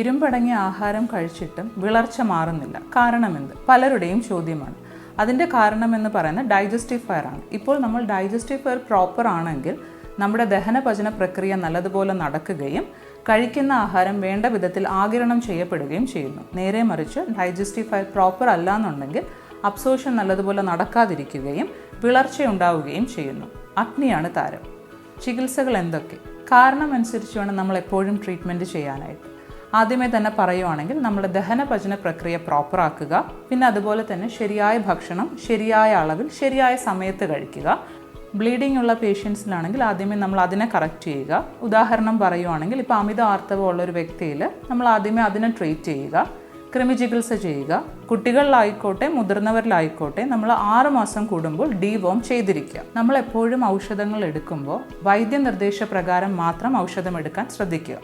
ഇരുമ്പടങ്ങിയ ആഹാരം കഴിച്ചിട്ടും വിളർച്ച മാറുന്നില്ല. കാരണമെന്ത്? പലരുടെയും ചോദ്യമാണ്. അതിൻ്റെ കാരണമെന്ന് പറയുന്നത് ഡൈജസ്റ്റീവ് ഫയർ ആണ്. ഇപ്പോൾ നമ്മൾ ഡൈജസ്റ്റീവ് ഫയർ പ്രോപ്പർ ആണെങ്കിൽ നമ്മുടെ ദഹനപചന പ്രക്രിയ നല്ലതുപോലെ നടക്കുകയും കഴിക്കുന്ന ആഹാരം വേണ്ട വിധത്തിൽ ആഗിരണം ചെയ്യപ്പെടുകയും ചെയ്യുന്നു. നേരെ മറിച്ച് ഡൈജസ്റ്റീവ് ഫയർ പ്രോപ്പർ അല്ല എന്നുണ്ടെങ്കിൽ അബ്സോർപ്ഷൻ നല്ലതുപോലെ നടക്കാതിരിക്കുകയും വിളർച്ചയുണ്ടാവുകയും ചെയ്യുന്നു. അഗ്നിയാണ് താരം. ചികിത്സകൾ എന്തൊക്കെ? കാരണം അനുസരിച്ച് വേണം നമ്മൾ എപ്പോഴും ട്രീറ്റ്മെൻറ്റ് ചെയ്യാനായിട്ട്. ആദ്യമേ തന്നെ പറയുവാണെങ്കിൽ നമ്മുടെ ദഹനപചന പ്രക്രിയ പ്രോപ്പറാക്കുക, പിന്നെ അതുപോലെ തന്നെ ശരിയായ ഭക്ഷണം ശരിയായ അളവിൽ ശരിയായ സമയത്ത് കഴിക്കുക. ബ്ലീഡിംഗ് ഉള്ള പേഷ്യൻസിലാണെങ്കിൽ ആദ്യമേ നമ്മൾ അതിനെ കറക്റ്റ് ചെയ്യുക. ഉദാഹരണം പറയുവാണെങ്കിൽ ഇപ്പോൾ അമിത ആർത്തവം ഉള്ള ഒരു വ്യക്തിയിൽ നമ്മൾ ആദ്യമേ അതിനെ ട്രീറ്റ് ചെയ്യുക, കൃമിചികിത്സ ചെയ്യുക. കുട്ടികളിലായിക്കോട്ടെ മുതിർന്നവരിലായിക്കോട്ടെ നമ്മൾ 6 മാസം കൂടുമ്പോൾ ഡീവോം ചെയ്തിരിക്കുക. നമ്മൾ എപ്പോഴും ഔഷധങ്ങൾ എടുക്കുമ്പോൾ വൈദ്യനിർദ്ദേശപ്രകാരം മാത്രം ഔഷധം എടുക്കാൻ ശ്രദ്ധിക്കുക.